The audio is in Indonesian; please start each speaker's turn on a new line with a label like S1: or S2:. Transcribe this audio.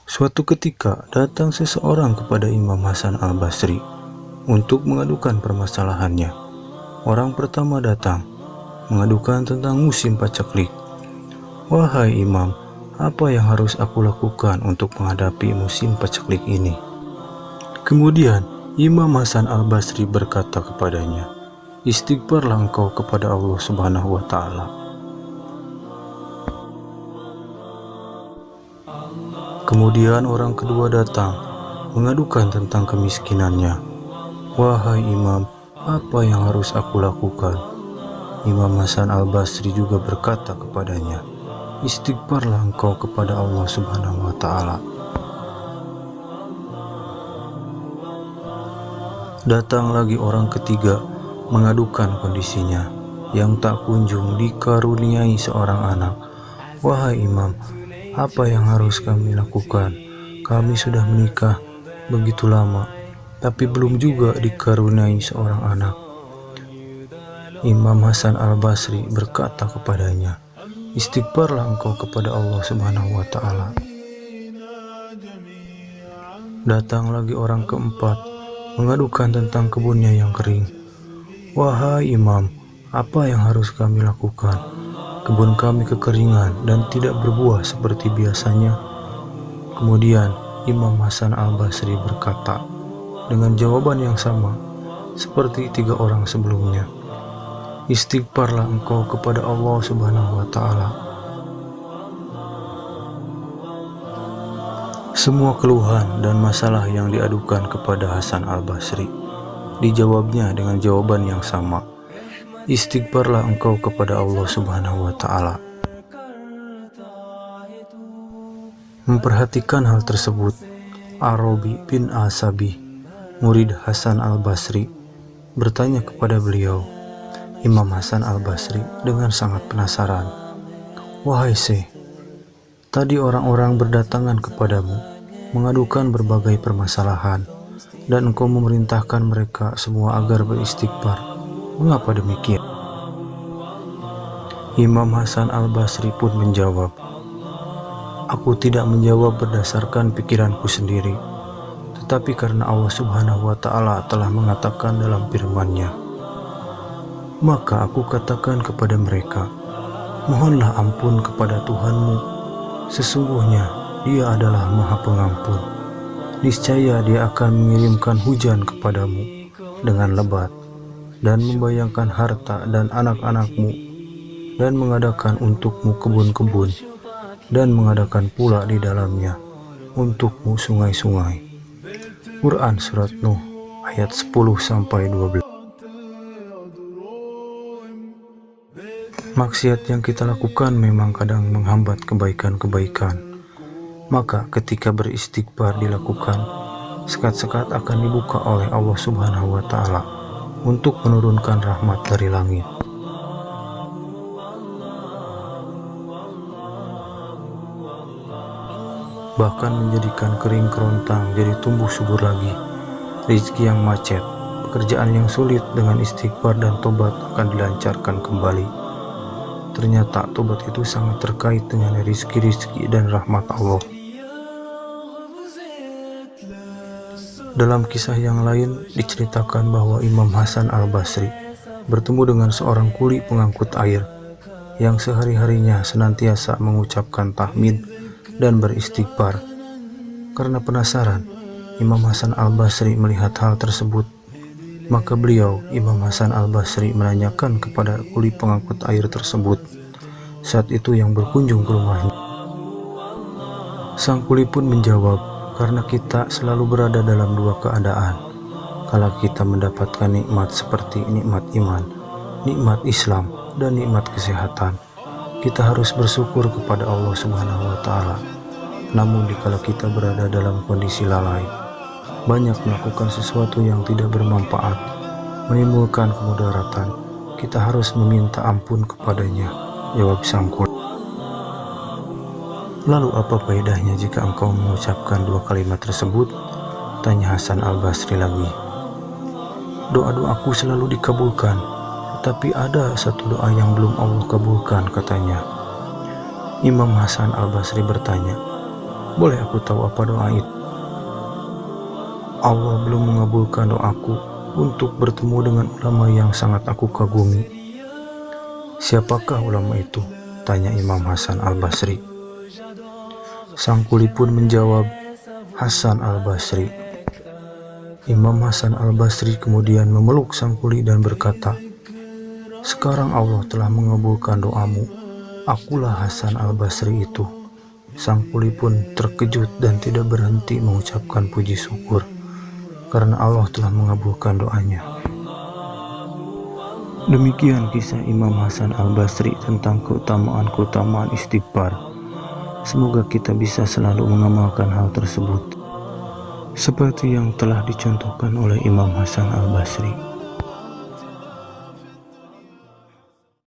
S1: Suatu ketika datang seseorang kepada Imam Hasan al-Basri untuk mengadukan permasalahannya. Orang pertama datang mengadukan tentang musim paceklik. "Wahai Imam, apa yang harus aku lakukan untuk menghadapi musim paceklik ini?" Kemudian Imam Hasan al-Basri berkata kepadanya, "Istighfarlah engkau kepada Allah Subhanahu wa Ta'ala." Kemudian orang kedua datang mengadukan tentang kemiskinannya. "Wahai Imam, apa yang harus aku lakukan?" Imam Hasan al-Basri juga berkata kepadanya, "Istighfarlah engkau kepada Allah Subhanahu wa Ta'ala." Datang lagi orang ketiga mengadukan kondisinya yang tak kunjung dikaruniai seorang anak. "Wahai Imam, apa yang harus kami lakukan? Kami sudah menikah begitu lama, tapi belum juga dikaruniai seorang anak." Imam Hasan al-Basri berkata kepadanya, "Istighfarlah engkau kepada Allah Subhanahu wa Ta'ala." Datang lagi orang keempat mengadukan tentang kebunnya yang kering. "Wahai Imam, apa yang harus kami lakukan? Kebun kami kekeringan dan tidak berbuah seperti biasanya." Kemudian Imam Hasan al-Basri berkata dengan jawaban yang sama seperti tiga orang sebelumnya, "Istighfarlah engkau kepada Allah Subhanahu wa Ta'ala." Semua keluhan dan masalah yang diadukan kepada Hasan al-Basri dijawabnya dengan jawaban yang sama, "Istighfarlah engkau kepada Allah Subhanahu wa Ta'ala." Memperhatikan hal tersebut, Arabi bin Asabi, murid Hasan al-Basri, bertanya kepada beliau. Imam Hasan al-Basri dengan sangat penasaran, "Wahai Syekh, tadi orang-orang berdatangan kepadamu mengadukan berbagai permasalahan dan engkau memerintahkan mereka semua agar beristighfar. Mengapa demikian?" Imam Hasan al-Basri pun menjawab, "Aku tidak menjawab berdasarkan pikiranku sendiri, tetapi karena Allah Subhanahu wa Ta'ala telah mengatakan dalam firman-Nya. Maka aku katakan kepada mereka, mohonlah ampun kepada Tuhanmu. Sesungguhnya Dia adalah Maha Pengampun. Niscaya Dia akan mengirimkan hujan kepadamu dengan lebat dan membayangkan harta dan anak-anakmu dan mengadakan untukmu kebun-kebun dan mengadakan pula di dalamnya untukmu sungai-sungai." Quran Surat Nuh ayat 10-12. Maksiat yang kita lakukan memang kadang menghambat kebaikan-kebaikan. Maka ketika beristighfar dilakukan, sekat-sekat akan dibuka oleh Allah Subhanahu wa Ta'ala untuk menurunkan rahmat dari langit. Bahkan menjadikan kering kerontang jadi tumbuh subur lagi. Rizki yang macet, pekerjaan yang sulit dengan istighfar dan tobat akan dilancarkan kembali. Ternyata tobat itu sangat terkait dengan rizki-rizki dan rahmat Allah. Dalam kisah yang lain diceritakan bahwa Imam Hasan al-Basri bertemu dengan seorang kuli pengangkut air yang sehari-harinya senantiasa mengucapkan tahmid dan beristighfar. Karena penasaran, Imam Hasan al-Basri melihat hal tersebut. Maka beliau, Imam Hasan al-Basri, menanyakan kepada kuli pengangkut air tersebut saat itu yang berkunjung ke rumahnya. Sang kuli pun menjawab, "Karena kita selalu berada dalam dua keadaan. Kala kita mendapatkan nikmat seperti nikmat iman, nikmat Islam, dan nikmat kesehatan, kita harus bersyukur kepada Allah Subhanahu wa Ta'ala. Namun dikala kita berada dalam kondisi lalai, banyak melakukan sesuatu yang tidak bermanfaat, menimbulkan kemudaratan, kita harus meminta ampun kepadanya." Jawab sang kuli, "Lalu apa faedahnya jika engkau mengucapkan dua kalimat tersebut?" Tanya Hasan al-Basri lagi. "Doa-doaku selalu dikabulkan, tetapi ada satu doa yang belum Allah kabulkan," katanya. Imam Hasan al-Basri bertanya, Boleh aku tahu apa doa itu? Allah belum mengabulkan doaku untuk bertemu dengan ulama yang sangat aku kagumi. Siapakah ulama itu? Tanya Imam Hasan al-Basri. Sang kuli pun menjawab, Hasan al-Basri. Imam Hasan al-Basri kemudian memeluk sang kuli dan berkata, sekarang Allah telah mengabulkan doamu. Akulah Hasan al-Basri itu. Sang kuli pun terkejut dan tidak berhenti mengucapkan puji syukur karena Allah telah mengabulkan doanya. Demikian kisah Imam Hasan al-Basri tentang keutamaan-keutamaan istighfar. Semoga kita bisa selalu mengamalkan hal tersebut seperti yang telah dicontohkan oleh Imam Hasan al-Basri.